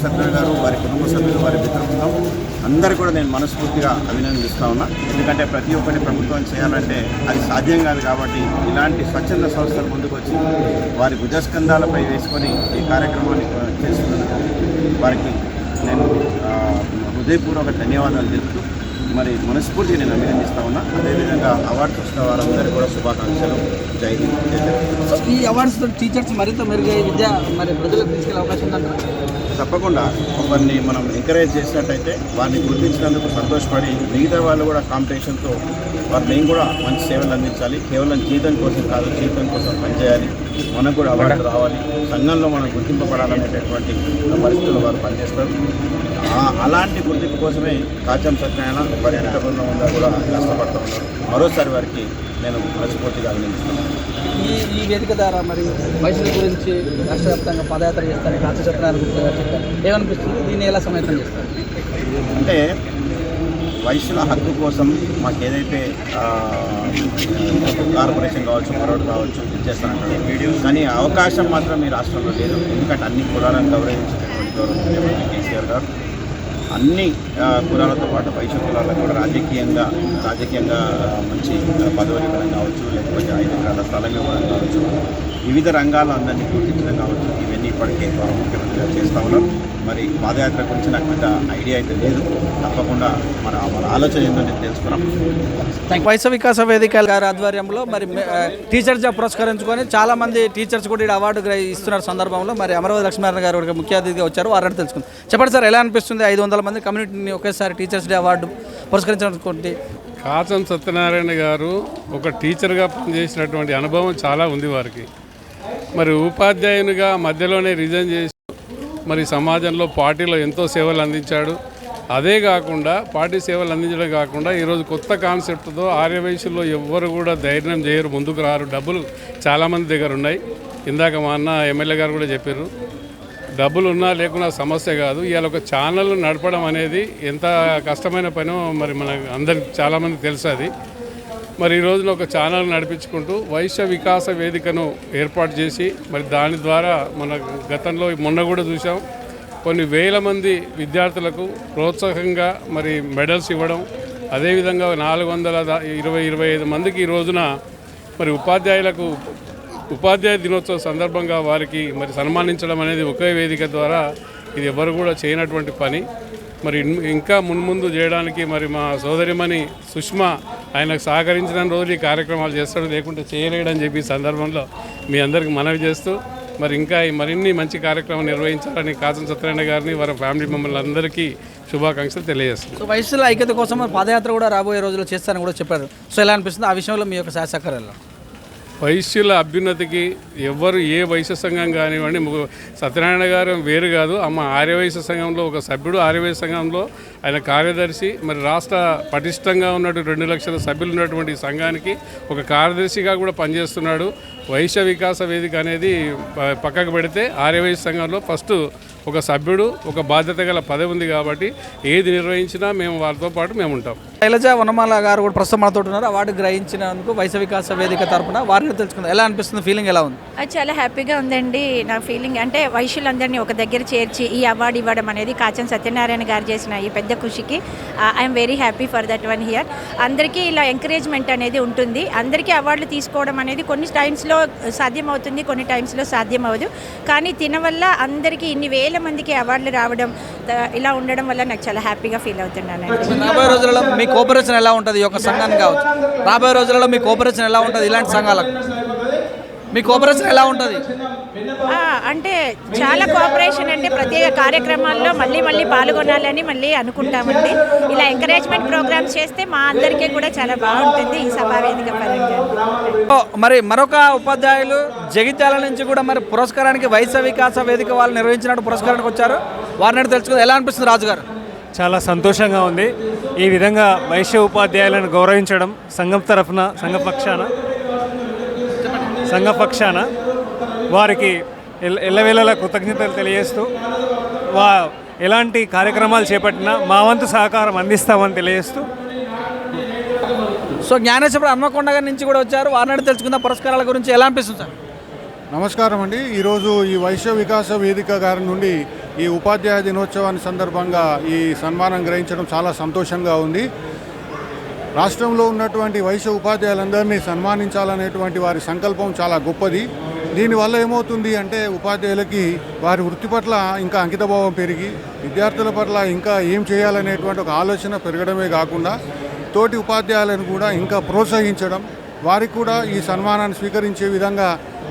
సత్యనారాయణ గారు, వారి కుటుంబ సభ్యులు, వారి మిత్ర బృందం అందరూ కూడా నేను మనస్ఫూర్తిగా అభినందిస్తూ ఉన్నా. ఎందుకంటే ప్రతి ఒక్కటి ప్రభుత్వం చేయాలంటే అది సాధ్యం కాదు. కాబట్టి ఇలాంటి స్వచ్ఛంద సంస్థలు ముందుకు వచ్చి వారి భుజస్కంధాలపై వేసుకొని ఈ కార్యక్రమాన్ని చేస్తున్నందుకు వారికి నేను హృదయపూర్వక ధన్యవాదాలు తెలుపుతూ మరి మనస్ఫూర్తిగా నేను అభినందిస్తూ ఉన్నా. అదేవిధంగా అవార్డ్స్ వస్తున్న వారందరూ కూడా శుభాకాంక్షలు. జై హింద్, జై తెలంగాణ. ఈ అవార్డ్స్ టీచర్స్ మరింత మెరుగై విద్య మరి ప్రజలకు తీసుకెళ్ళే అవకాశం ఉందంటారా? తప్పకుండా ఒకరిని మనం ఎంకరేజ్ చేసినట్టయితే వారిని గుర్తించినందుకు సంతోషపడి మిగతా వాళ్ళు కూడా కాంపిటీషన్తో మేము కూడా మంచి సేవలు అందించాలి. కేవలం జీతం కోసం కాదు, జీతం కోసం పనిచేయాలి, మనకు కూడా అవార్డు రావాలి, సంఘంలో మనం గుర్తింపబడాలనేటటువంటి పరిస్థితుల్లో వారు పనిచేస్తారు. అలాంటి గుర్తింపు కోసమే కాచం సత్యనారాయణ వారి వెనక బృందం ఉందా కూడా కష్టపడుతూ ఉన్నారు. మరోసారి వారికి నేను మనస్ఫూర్తిగా అభినందిస్తున్నాను. ఈ వేదిక ద్వారా మరి వయసుల గురించి రాష్ట్ర వ్యాప్తంగా పాదయాత్ర చేస్తారు, కాచం సత్యనారాయణ గురించి చెప్పారు. ఏమనిపిస్తుంది, దీన్ని ఎలా సమర్థన చేస్తారు? అంటే వయసుల హక్కు కోసం మాకు ఏదైతే కార్పొరేషన్ కావచ్చు, మరొకటి కావచ్చు చేస్తానంటారు, కానీ అవకాశం మాత్రం ఈ రాష్ట్రంలో లేదు. ఎందుకంటే అన్ని కులాలను గౌరవించేటటువంటి గౌరవం కేసీఆర్ గారు అన్ని కులాలతో పాటు వైశ్య కులాలకు కూడా రాజకీయంగా మంచి పదవులు ఇవ్వడం కావచ్చు, లేకపోతే 5 ఎకరాల స్థలం ఇవ్వడం కావచ్చు, వివిధ రంగాల్లో అందరినీ గుర్తించడం కావచ్చు, ఇవన్నీ ఇప్పటికే ముఖ్యమంత్రిగా చేస్తూ ఉన్నారు. మరి పాదయాత్ర గురించి నాకు పెద్ద ఐడియా అయితే లేదు. తప్పకుండా మన ఆలోచన ఏంటో నేను తెలుసుకున్నాం. వైశ్య వికాస వేదిక గారి ఆధ్వర్యంలో మరి టీచర్స్ డే పురస్కరించుకొని చాలామంది టీచర్స్ కూడా అవార్డు ఇస్తున్న సందర్భంలో మరి అమరావతి లక్ష్మీనారాయణ గారు ముఖ్య అతిథిగా వచ్చారు. వారిని తెలుసుకుందాం. చెప్పండి సార్, ఎలా అనిపిస్తుంది 500 మంది కమ్యూనిటీని ఒకేసారి టీచర్స్ డే అవార్డు పురస్కరించినటువంటి? కాచం సత్యనారాయణ గారు ఒక టీచర్గా పనిచేసినటువంటి అనుభవం చాలా ఉంది వారికి. మరి ఉపాధ్యాయునిగా మధ్యలోనే రిజైన్ చేసి మరి సమాజంలో పార్టీలో ఎంతో సేవలు అందించాడు. అదే కాకుండా పార్టీ సేవలు అందించడం కాకుండా ఈరోజు కొత్త కాన్సెప్ట్తో ఆర్యవైశ్యుల్లో ఎవ్వరు కూడా ధైర్యం చేయరు, ముందుకు రారు. డబ్బులు చాలామంది దగ్గర ఉన్నాయి. ఇందాక మా అన్న ఎమ్మెల్యే గారు కూడా చెప్పారు, డబ్బులు ఉన్నా లేకున్నా సమస్య కాదు. ఇవాళ ఒక ఛానల్ నడపడం అనేది ఎంత కష్టమైన పనో మరి మన అందరికి చాలామందికి తెలుసు. అది మరి ఈ రోజున ఒక ఛానల్ నడిపించుకుంటూ వైశ్య వికాస వేదికను ఏర్పాటు చేసి మరి దాని ద్వారా మన గతంలో మొన్న కూడా చూసాం, కొన్ని వేల మంది విద్యార్థులకు ప్రోత్సాహంగా మరి మెడల్స్ ఇవ్వడం, అదేవిధంగా 425 మందికి ఈ రోజున మరి ఉపాధ్యాయ దినోత్సవ సందర్భంగా వారికి మరి సన్మానించడం అనేది ఒకే వేదిక ద్వారా ఇది ఎవరు కూడా చేయనటువంటి పని. మరి ఇంకా మున్ముందు చేయడానికి మరి మా సోదరిమణి సుష్మా ఆయనకు సహకరించిన రోజులు ఈ కార్యక్రమాలు చేస్తాడు, లేకుంటే చేయలేడని చెప్పి సందర్భంలో మీ అందరికి మనవి చేస్తూ మరి ఇంకా మరిన్ని మంచి కార్యక్రమాలు నిర్వహించాలని కాచం సత్యనారాయణ గారిని వారి ఫ్యామిలీ మెంబర్లు అందరికీ శుభాకాంక్షలు తెలియజేస్తుంది. సో వైశ్యుల ఐక్యత కోసం పాదయాత్ర కూడా రాబోయే రోజుల్లో చేస్తారని కూడా చెప్పారు. సో ఎలా అనిపిస్తుంది ఆ విషయంలో మీ యొక్క సహకారాలు? వైశ్యుల అభ్యున్నతికి ఎవ్వరు ఏ వైశ్య సంఘం కానివ్వండి, సత్యనారాయణ గారు వేరు కాదు, ఆర్యవైశ్య సంఘంలో ఒక సభ్యుడు, ఆర్యవైశ్య సంఘంలో ఆయన కార్యదర్శి. మరి రాష్ట్ర పటిష్టంగా ఉన్నట్టు 2 లక్షల సభ్యులు ఉన్నటువంటి సంఘానికి ఒక కార్యదర్శిగా కూడా పనిచేస్తున్నాడు. వైశ్య వికాస వేదిక అనేది పక్కకు పెడితే ఆర్యవైశ్య సంఘంలో ఫస్ట్ ఒక సభ్యుడు, ఒక బాధ్యత గల పదవి ఉంది. కాబట్టి ఏది నిర్వహించినా మేము వారితో పాటు మేము ఉంటాం. శైలజ వనమాల గారు కూడా ప్రస్తుతం మనతో ఉన్నారు. అవార్డు గ్రహించినందుకు వైశ్య వికాస వేదిక తరపున వారిని తెలుసుకుందాం. ఎలా అనిపిస్తుంది, ఫీలింగ్ ఎలా ఉంది? అది చాలా హ్యాపీగా ఉందండి. నా ఫీలింగ్ అంటే వైశ్యులందరినీ ఒక దగ్గర చేర్చి ఈ అవార్డు ఇవ్వడం అనేది కాచం సత్యనారాయణ గారు చేసిన ఈ పెద్ద కృషికి I'm very happy for that one here. అందరికీ ఇలా ఎంకరేజ్మెంట్ అనేది ఉంటుంది. అందరికీ అవార్డులు తీసుకోవడం అనేది కొన్ని టైమ్స్లో సాధ్యం అవుతుంది, కొన్ని టైమ్స్లో సాధ్యం అవ్వదు. కానీ వల్ల అందరికీ ఇన్ని వేల మందికి అవార్డులు రావడం, ఇలా ఉండడం వల్ల నాకు చాలా హ్యాపీగా ఫీల్ అవుతున్నాను. రాబోయే రోజులలో మీ కోఆపరేషన్ ఎలా ఉంటుంది? ఈ యొక్క సంఘానికి కావచ్చు, రాబోయే రోజులలో మీ కోఆపరేషన్ ఎలా ఉంటుంది? ఇలాంటి సంఘాలకు మీ కోఆపరేషన్ ఎలా ఉంటుంది? అంటే చాలా కోఆపరేషన్ అంటే ప్రత్యేక కార్యక్రమాల్లో మళ్ళీ పాల్గొనాలని మళ్ళీ అనుకుంటామండి. ఇలా ఎంకరేజ్మెంట్ ప్రోగ్రామ్స్ చేస్తే మా అందరికీ కూడా చాలా బాగుంటుంది ఈ సభా వేదిక పరంగా. మరి మరొక ఉపాధ్యాయులు జగిత్యాల నుంచి కూడా మరి పురస్కారానికి వైశ్య వికాస వేదిక వాళ్ళు నిర్వహించినట్టు పురస్కారానికి వచ్చారు. వారిని తెలుసుకుంది. ఎలా అనిపిస్తుంది రాజు గారు? చాలా సంతోషంగా ఉంది. ఈ విధంగా వైశ్య ఉపాధ్యాయులను గౌరవించడం సంఘం తరఫున సంఘ పక్షాన వారికి ఎల్లవేళలా కృతజ్ఞతలు తెలియజేస్తూ ఎలాంటి కార్యక్రమాలు చేపట్టినా మా వంతు సహకారం అందిస్తామని తెలియజేస్తూ. సో జ్ఞానేశ్వర హన్మకొండ గారి నుంచి కూడా వచ్చారు. వారిని తెలుసుకుందాం పురస్కారాల గురించి. ఎలా అనిపిస్తుంది సార్? నమస్కారం అండి. ఈరోజు ఈ వైశ్య వికాస వేదిక గారి నుండి ఈ ఉపాధ్యాయ దినోత్సవాన్ని సందర్భంగా ఈ సన్మానం గ్రహించడం చాలా సంతోషంగా ఉంది. రాష్ట్రంలో ఉన్నటువంటి వైశ్య ఉపాధ్యాయులందరినీ సన్మానించాలనేటువంటి వారి సంకల్పం చాలా గొప్పది. దీనివల్ల ఏమవుతుంది అంటే ఉపాధ్యాయులకి వారి వృత్తి పట్ల ఇంకా అంకితభావం పెరిగి విద్యార్థుల పట్ల ఇంకా ఏం చేయాలనేటువంటి ఒక ఆలోచన పెరగడమే కాకుండా తోటి ఉపాధ్యాయులను కూడా ఇంకా ప్రోత్సహించడం, వారికి కూడా ఈ సన్మానాన్ని స్వీకరించే విధంగా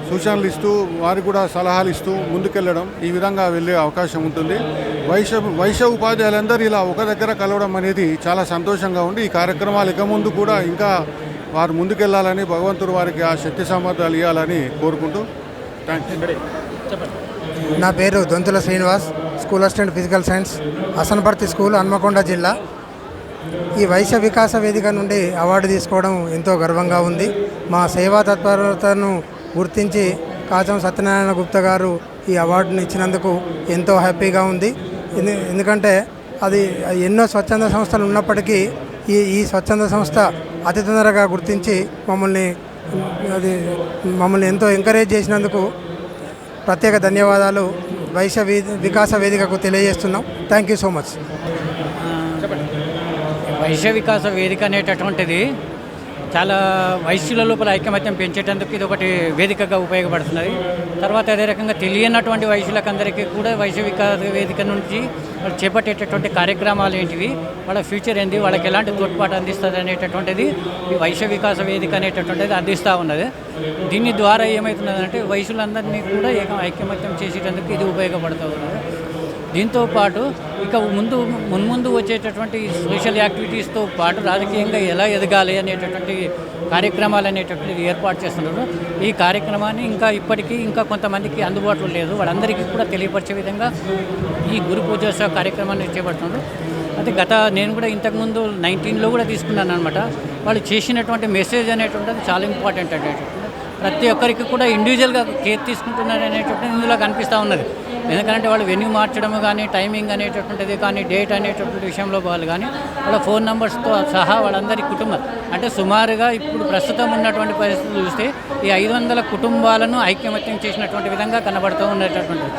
సూచనలు ఇస్తూ వారికి కూడా సలహాలు ఇస్తూ ముందుకెళ్ళడం, ఈ విధంగా వెళ్ళే అవకాశం ఉంటుంది. వైశ్య ఉపాధ్యాయులందరూ ఇలా ఒక దగ్గర కలవడం అనేది చాలా సంతోషంగా ఉంది. ఈ కార్యక్రమాలు ఇక ముందు కూడా ఇంకా వారు ముందుకెళ్లాలని భగవంతుడు వారికి ఆ శక్తి సామర్థ్యాలు ఇవ్వాలని కోరుకుంటూ థ్యాంక్ యూ. నా పేరు Donthula Srinivas, school assistant physical science, Hasanparthy school, Hanamkonda జిల్లా. ఈ వైశ్య వికాస వేదిక నుండి అవార్డు తీసుకోవడం ఎంతో గర్వంగా ఉంది. మా సేవా తత్పరతను గుర్తించి కాచం సత్యనారాయణ గుప్తా గారు ఈ అవార్డుని ఇచ్చినందుకు ఎంతో హ్యాపీగా ఉంది. ఎందుకంటే అది ఎన్నో స్వచ్ఛంద సంస్థలు ఉన్నప్పటికీ ఈ స్వచ్ఛంద సంస్థ అతి తొందరగా గుర్తించి మమ్మల్ని ఎంతో ఎంకరేజ్ చేసినందుకు ప్రత్యేక ధన్యవాదాలు వైశ్య వికాస వేదికకు తెలియజేస్తున్నాం. Thank you so much. Vaishya Vikasa Vedika అనేటటువంటిది చాలా వైశ్యుల లోపల ఐకమత్యం పెంచేటందుకు ఇది ఒకటి వేదికగా ఉపయోగపడుతున్నది. తర్వాత అదే రకంగా తెలియనటువంటి వైశ్యులకందరికీ కూడా వైశ్య వికాస వేదిక నుంచి వాళ్ళు చేపట్టేటటువంటి కార్యక్రమాలు ఏంటివి, వాళ్ళ ఫ్యూచర్ ఏంటి, వాళ్ళకి ఎలాంటి తోడ్పాటు అందిస్తుంది అనేటటువంటిది ఈ వైశ్య వికాస వేదిక అనేటటువంటిది అందిస్తూ ఉన్నది. దీని ద్వారా ఏమవుతున్నదంటే వైశ్యులందరినీ కూడా ఐకమత్యం చేసేటందుకు ఇది ఉపయోగపడుతూ ఉన్నది. దీంతోపాటు ఇక మున్ముందు వచ్చేటటువంటి సోషల్ యాక్టివిటీస్తో పాటు రాజకీయంగా ఎలా ఎదగాలి అనేటటువంటి కార్యక్రమాలు అనేటటువంటిది ఏర్పాటు చేస్తున్నారు. ఈ కార్యక్రమాన్ని ఇప్పటికీ కొంతమందికి అందుబాటులో లేదు, వాళ్ళందరికీ కూడా తెలియపరిచే విధంగా ఈ గురు పూజోత్సవ కార్యక్రమాన్ని చేపడుతున్నారు. అయితే నేను కూడా ఇంతకుముందు 19లో కూడా తీసుకున్నాను అనమాట. వాళ్ళు చేసినటువంటి మెసేజ్ అనేటువంటిది చాలా ఇంపార్టెంట్ అనేటటువంటి ప్రతి ఒక్కరికి కూడా ఇండివిజువల్గా కేర్ తీసుకుంటున్నారు అనేటటువంటి ఇందులో కనిపిస్తూ ఉన్నది. ఎందుకంటే వాళ్ళు వెన్యూ మార్చడం కానీ, టైమింగ్ అనేటటువంటిది కానీ, డేట్ అనేటటువంటి విషయంలో వాళ్ళు కానీ వాళ్ళ ఫోన్ నెంబర్స్తో సహా వాళ్ళందరి కుటుంబం అంటే సుమారుగా ఇప్పుడు ప్రస్తుతం ఉన్నటువంటి పరిస్థితులు చూస్తే ఈ 500 కుటుంబాలను ఐక్యమత్యం చేసినటువంటి విధంగా కనబడుతూ ఉన్నటువంటిది.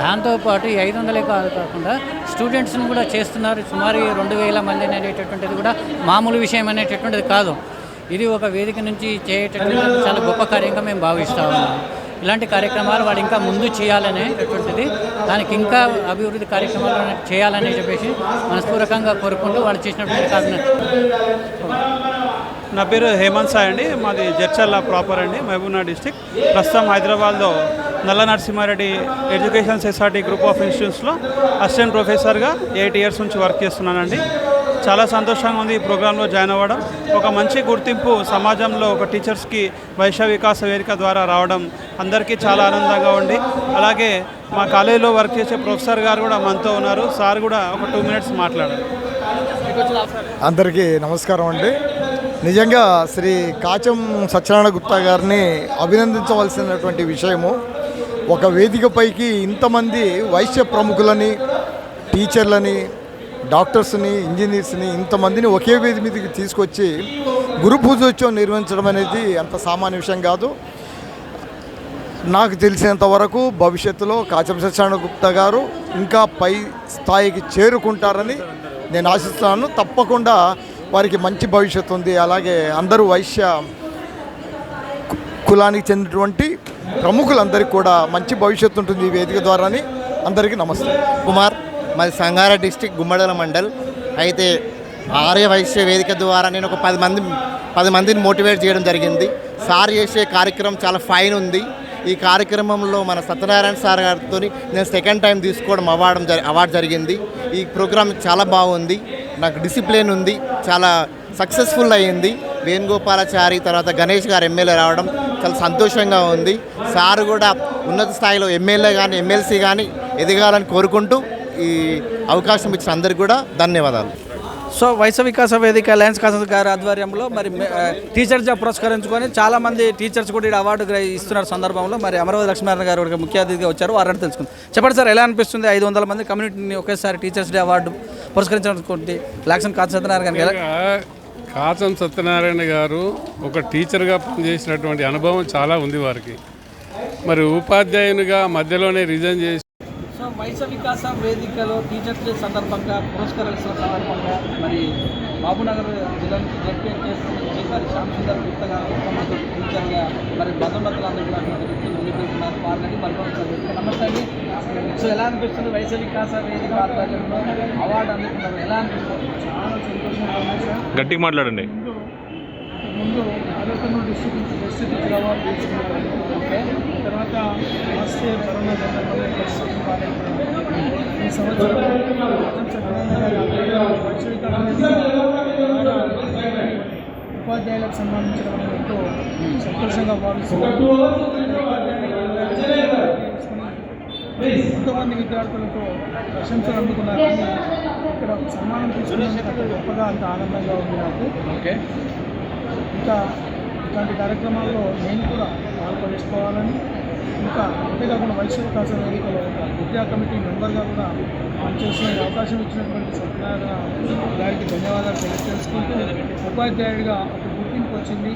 దాంతోపాటు ఈ 500 కాకుండా స్టూడెంట్స్ని కూడా చేస్తున్నారు. సుమారు 2000 మంది అనేటటువంటిది కూడా మామూలు విషయం అనేటటువంటిది కాదు. ఇది ఒక వేదిక నుంచి చేయటటువంటి చాలా గొప్ప కార్యంగా మేము భావిస్తూ ఉన్నాము. ఇలాంటి కార్యక్రమాలు వాళ్ళు ఇంకా ముందు చేయాలనేటటువంటిది, దానికి ఇంకా అభివృద్ధి కార్యక్రమాలు చేయాలని చెప్పేసి మనస్పూర్వకంగా కోరుకుంటూ వాళ్ళు చేసినటువంటి కార్యక్రమం. నా పేరు హేమంత్ సాయ్ అండి, మాది జడ్చర్ల ప్రాపర్ అండి, మహబూబ్నగర్ డిస్టిక్. ప్రస్తుతం హైదరాబాద్లో Nalla Narasimha Reddy education society group of ఇన్స్టిట్యూట్స్లో అసిస్టెంట్ ప్రొఫెసర్గా 8 ఇయర్స్ నుంచి వర్క్ చేస్తున్నానండి. చాలా సంతోషంగా ఉంది ఈ ప్రోగ్రాంలో జాయిన్ అవ్వడం. ఒక మంచి గుర్తింపు సమాజంలో ఒక టీచర్స్కి వైశ్య వికాస వేదిక ద్వారా రావడం అందరికీ చాలా ఆనందంగా ఉంది. అలాగే మా కాలేజీలో వర్క్ చేసే ప్రొఫెసర్ గారు కూడా మనతో ఉన్నారు. సార్ కూడా ఒక 2 మినిట్స్ మాట్లాడారు. అందరికీ నమస్కారం అండి. నిజంగా శ్రీ కాచం సత్యనారాయణ గుప్తా గారిని అభినందించవలసినటువంటి విషయము. ఒక వేదికపైకి ఇంతమంది వైశ్య ప్రముఖులని, టీచర్లని, డాక్టర్స్ని, ఇంజనీర్స్ని ఇంతమందిని ఒకే వేది మీదకి తీసుకొచ్చి గురు పూజోత్సవం నిర్వహించడం అనేది అంత సామాన్య విషయం కాదు. నాకు తెలిసినంత వరకు భవిష్యత్తులో కాచం సత్యనారాయణ గుప్తా గారు ఇంకా పై స్థాయికి చేరుకుంటారని నేను ఆశిస్తున్నాను. తప్పకుండా వారికి మంచి భవిష్యత్తు ఉంది. అలాగే అందరూ వైశ్య కులానికి చెందినటువంటి ప్రముఖులందరికీ కూడా మంచి భవిష్యత్తు ఉంటుంది ఈ వేదిక ద్వారాని. అందరికీ నమస్తే. కుమార్, మాది సంగారెడ్డి డిస్టిక్, గుమ్మడల మండల్. అయితే ఆర్య వైశ్య వేదిక ద్వారా నేను ఒక 10 మందిని మోటివేట్ చేయడం జరిగింది. సార్ చేసే కార్యక్రమం చాలా ఫైన్ ఉంది. ఈ కార్యక్రమంలో మన సత్యనారాయణ సార్ గారితో నేను సెకండ్ టైం తీసుకోవడం అవార్డు జరిగింది. ఈ ప్రోగ్రామ్ చాలా బాగుంది, నాకు డిసిప్లిన్ ఉంది, చాలా సక్సెస్ఫుల్ అయ్యింది. వేణుగోపాలాచారి తర్వాత గణేష్ గారు ఎమ్మెల్యే రావడం చాలా సంతోషంగా ఉంది. సార్ కూడా ఉన్నత స్థాయిలో ఎమ్మెల్యే కానీ ఎమ్మెల్సీ కానీ ఎదగాలని కోరుకుంటూ ఈ అవకాశం ఇచ్చిన అందరికీ కూడా ధన్యవాదాలు. సో వైశ్య వికాస వేదిక లయన్స్ కాసన్స్ గారి ఆధ్వర్యంలో మరి టీచర్స్ డే పురస్కరించుకొని చాలామంది టీచర్స్ కూడా ఈ అవార్డు ఇస్తున్న సందర్భంలో మరి అమరావతి లక్ష్మీనారాయణ గారు ముఖ్య అతిథిగా వచ్చారు. వారిని తెలుసుకుందాం. చెప్పండి సార్, ఎలా అనిపిస్తుంది 500 మంది కమ్యూనిటీని ఒకేసారి టీచర్స్ డే అవార్డు పురస్కరించినటువంటి లక్ష్మణ్ కాచం సత్యనారాయణ గారికి? కాచం సత్యనారాయణ గారు ఒక టీచర్గా పనిచేసినటువంటి అనుభవం చాలా ఉంది వారికి. మరి ఉపాధ్యాయునిగా మధ్యలోనే రిజైన్ చేసి సో వైశ్య వికాస వేదికలో టీచర్స్ డే సందర్భంగా పురస్కరించిన సందర్భంగా మరి బాబునగర్ జిల్లా నుంచి జెడ్పీఎస్ నుంచి మరి శ్యామ్ సుందర్ గుప్తా గారు ఉత్తమ టీచర్గా మరి బంధుమతులందరూ కూడా అటువంటి వ్యక్తులు ఉండిపోతున్నారు. వారిని పరిపాలించారు. నమస్తే అండి. సో ఎలా అనిపిస్తుంది వైశ్య వికాస వేదిక ఆధ్వర్యంలో అవార్డు అందుకున్నారు, ఎలా అనిపిస్తుంది? చాలా సంతోషంగా ఉంది సార్. గట్టిగా మాట్లాడండి. ముందు ఆలోచన డిస్ట్రిక్ట్ టీచర్ అవార్డు తీసుకున్నాను. ఓకే. తర్వాత లాస్ట్ ఇయర్ కరోనా సందర్భంగా పరిస్థితి బాగాలేకపోయింది. ఈ సంవత్సరం ఉపాధ్యాయులకు సంబంధించడం ఎంతో సంతోషంగా భావిస్తున్నాను. ఎంతోమంది విద్యార్థులతో ప్రశంసలు అందుకున్నారు. ఇక్కడ సన్మానం తీసుకున్నందుకు గొప్పగా అంత ఆనందంగా ఉంది నాకు. ఓకే. ఇంకా ఇట్లాంటి కార్యక్రమాల్లో నేను కూడా పాల్పంచుకోవాలని, ఇంకా అంతేకాకుండా వైశ్య వికాస వేదికలో విద్యా కమిటీ మెంబర్గా కూడా పనిచేసిన అవకాశం ఇచ్చినటువంటి సత్యనారాయణ గారికి ధన్యవాదాలు తెలియజేసుకుంటూ, ఉపాధ్యాయుడిగా ఒక గుర్తింపు వచ్చింది.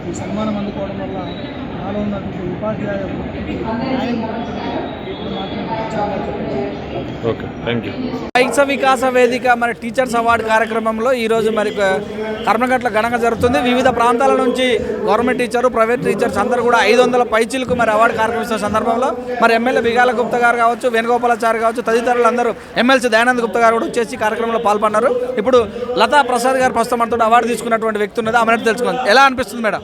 ఈ సన్మానం అందుకోవడం వల్ల నాలో ఉన్నటువంటి ఉపాధ్యాయ న్యాయం మాత్రం చాలా చెప్పారు. Okay, thank you. Vaishya Vikasa Vedika మరి టీచర్స్ అవార్డు కార్యక్రమంలో ఈరోజు మరి కర్మగట్ల ఘనంగా జరుగుతుంది. వివిధ ప్రాంతాల నుంచి గవర్నమెంట్ టీచరు, ప్రైవేట్ టీచర్స్ అందరూ కూడా 500 పైచీలకు మరి అవార్డు కార్యక్రమం ఇస్తున్న సందర్భంలో మరి ఎమ్మెల్యే బిగాల గుప్తా గారు కావచ్చు, వేణుగోపాలాచారి కావచ్చు, తదితరులందరూ ఎమ్మెల్సీ దయానంద్ గుప్తా గారు కూడా వచ్చేసి కార్యక్రమంలో పాల్గొన్నారు. ఇప్పుడు లతా ప్రసాద్ గారు ప్రస్తుతం మనతో అవార్డు తీసుకున్నటువంటి వ్యక్తి ఉన్నది, ఆమె తెలుసుకుందాం. ఎలా అనిపిస్తుంది madam?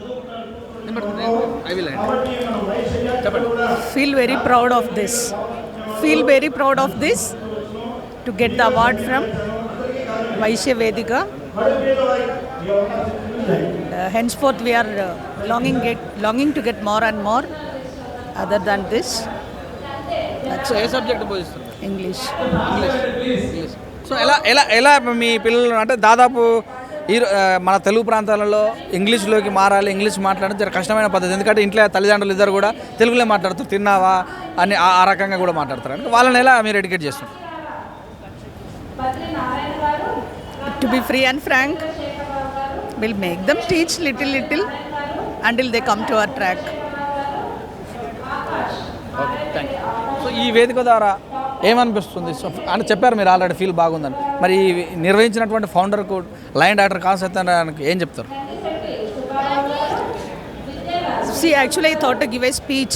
Feel very proud of this. Feel very proud of this to get the award from Vaishya Vedika. Henceforth we are longing to get more and more other than this. So A subject బోధిస్తారు? English. So ఎలా మీ పిల్లలు అంటే దాదాపు మన తెలుగు ప్రాంతాలలో ఇంగ్లీష్లోకి మారాలి, English మాట్లాడడం చాలా కష్టమైన పద్ధతి. ఎందుకంటే ఇంట్లో తల్లిదండ్రులు ఇద్దరు కూడా తెలుగులో మాట్లాడుతారు, తిన్నావా అని ఆ రకంగా కూడా మాట్లాడతారు. అంటే వాళ్ళని ఎలా మీరు ఎడ్యుకేట్ చేస్తున్నారు? To be free and frank, we'll make them teach little until they come to our track. Okay, thank you. So ఈ వేదిక ద్వారా ఏమనిపిస్తుంది? సో అని చెప్పారు మీరు ఆల్రెడీ ఫీల్ బాగుందని. మరి నిర్వహించినటువంటి ఫౌండర్కు లైన్ డాక్టర్ కాన్సెప్ట్ ఏం చెప్తారు? See, actually I thought to give a speech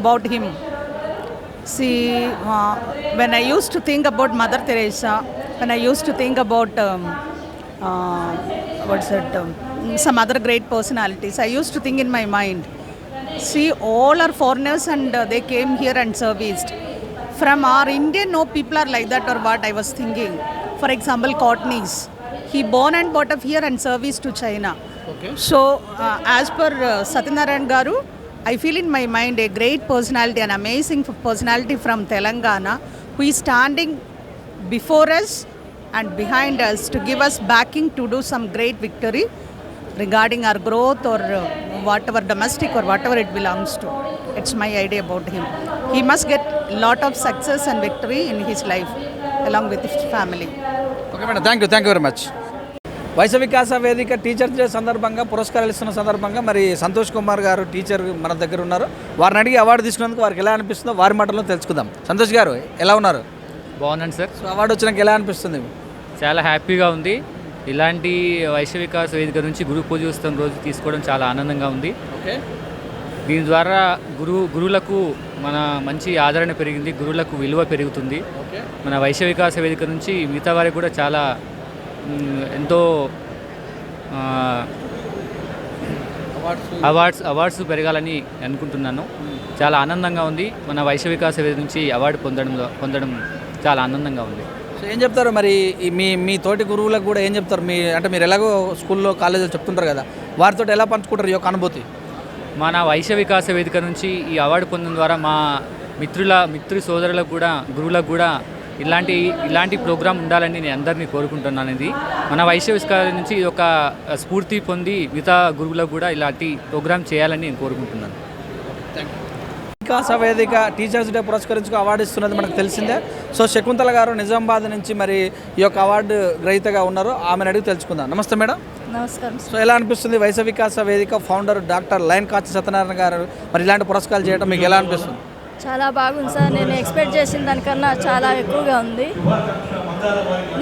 about him. See, when I used to think about Mother Teresa, when I used to think about some other great personalities, I used to think in my mind, see, all are foreigners and they came here and serviced. From our India, no people are like that or what I was thinking. For example, Courtney's. He born and brought up here and serviced to China. Okay. So, as per Satyanarayan Garu, I feel in my mind a great personality, an amazing personality from Telangana, who is standing before us and behind us to give us backing to do some great victory regarding our growth or whatever domestic or whatever it belongs to. It's my idea about him. He must get lot of success and victory in his life along with his family. Okay madam, thank you very much. Vaishya Vikasa Vedika teachers day సందర్భంగా పురస్కారాలు ఇస్తున్న సందర్భంగా మరి సంతోష్ కుమార్ గారు teacher మన దగ్గర ఉన్నారు. వారిని అడిగి అవార్డు తీసుకున్నందుకు వారికి ఎలా అనిపిస్తుందో వారి మాటల్లో తెలుసుకుందాం. సంతోష్ గారు ఎలా ఉన్నారు? బాగున్నాను సార్. సో అవార్డు వచ్చినాక ఎలా అనిపిస్తుంది? చాలా హ్యాపీగా ఉంది. ఇలాంటి వైశ్య వికాస వేదిక నుంచి గురు పూజోత్సవం రోజు తీసుకోవడం చాలా ఆనందంగా ఉంది. ఓకే. దీని ద్వారా గురువులకు మన మంచి ఆదరణ పెరిగింది, గురువులకు విలువ పెరుగుతుంది. మన వైశ్య వికాస వేదిక నుంచి మిగతా వారికి కూడా చాలా ఎంతో అవార్డ్స్ పెరగాలని అనుకుంటున్నాను. చాలా ఆనందంగా ఉంది. మన వైశ్య వికాస వేదిక నుంచి అవార్డు పొందడం చాలా ఆనందంగా ఉంది. సో ఏం చెప్తారు మరి మీ తోటి గురువులకు కూడా ఏం చెప్తారు? మీరు ఎలాగో స్కూల్లో కాలేజీలో చెప్తుంటారు కదా, వారితో ఎలా పంచుకుంటారు ఈ యొక్క అనుభూతి? మన వైశ్య వికాస వేదిక నుంచి ఈ అవార్డు పొందడం ద్వారా మా మిత్రు సోదరులకు కూడా గురువులకు కూడా ఇలాంటి ప్రోగ్రాం ఉండాలని నేను అందరినీ కోరుకుంటున్నాను. ఇది మన వైశ్య వికాస నుంచి ఒక స్ఫూర్తి పొంది మిగతా గురువులకు కూడా ఇలాంటి ప్రోగ్రాం చేయాలని నేను కోరుకుంటున్నాను. వికాస వేదిక టీచర్స్ డే పురస్కరించుకు అవార్డు ఇస్తున్నది మనకు తెలిసిందే. సో శకుంతల గారు నిజామాబాద్ నుంచి మరి ఈ యొక్క అవార్డు గ్రహీతగా ఉన్నారు. ఆమెను అడిగి తెలుసుకుందాం. నమస్తే మేడం. నమస్కారం. సో ఎలా అనిపిస్తుంది వైశ్య వికాస వేదిక ఫౌండర్ డాక్టర్ లైన్ కాచి సత్యనారాయణ గారు మరి ఇలాంటి పురస్కారాలు చేయడం మీకు ఎలా అనిపిస్తుంది? చాలా బాగుంది సార్. నేను ఎక్స్పెక్ట్ చేసిన దానికన్నా చాలా ఎక్కువగా ఉంది.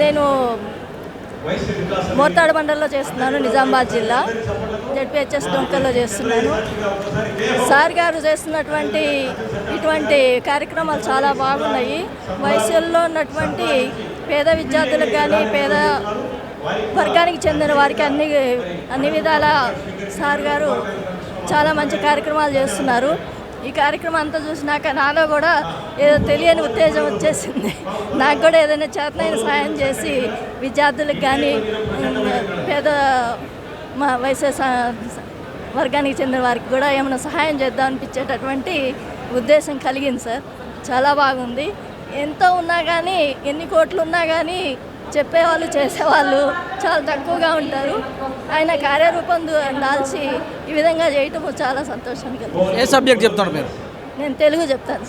నేను మోర్తాడు మండలంలో చేస్తున్నాను, నిజామాబాద్ జిల్లా జెడ్పీహెచ్ఎస్ డొంకల్లో చేస్తున్నాను. సార్ గారు చేస్తున్నటువంటి ఇటువంటి కార్యక్రమాలు చాలా బాగున్నాయి. వయసుల్లో ఉన్నటువంటి పేద విద్యార్థులకు కానీ పేద వర్గానికి చెందిన వారికి అన్ని విధాల సార్ గారు చాలా మంచి కార్యక్రమాలు చేస్తున్నారు. ఈ కార్యక్రమం అంతా చూసినాక నాలో కూడా ఏదో తెలియని ఉత్తేజం వచ్చేసింది. నాకు కూడా ఏదైనా చేతనైన సాయం చేసి విద్యార్థులకు కానీ పేద మా వయసు వర్గానికి చెందిన వారికి కూడా ఏమైనా సహాయం చేద్దాం అనిపించేటటువంటి ఉద్దేశం కలిగింది సార్. చాలా బాగుంది. ఎంతో ఉన్నా కానీ ఎన్ని కోట్లు ఉన్నా కానీ చెప్పేవాళ్ళు చేసేవాళ్ళు చాలా తక్కువగా ఉంటారు. ఆయన కార్యరూపం దాల్చి ఈ విధంగా చేయటం చాలా సంతోషాన్ని కలిగింది. ఏ సబ్జెక్ట్ చెప్తారు మీరు? నేను తెలుగు చెప్తాను.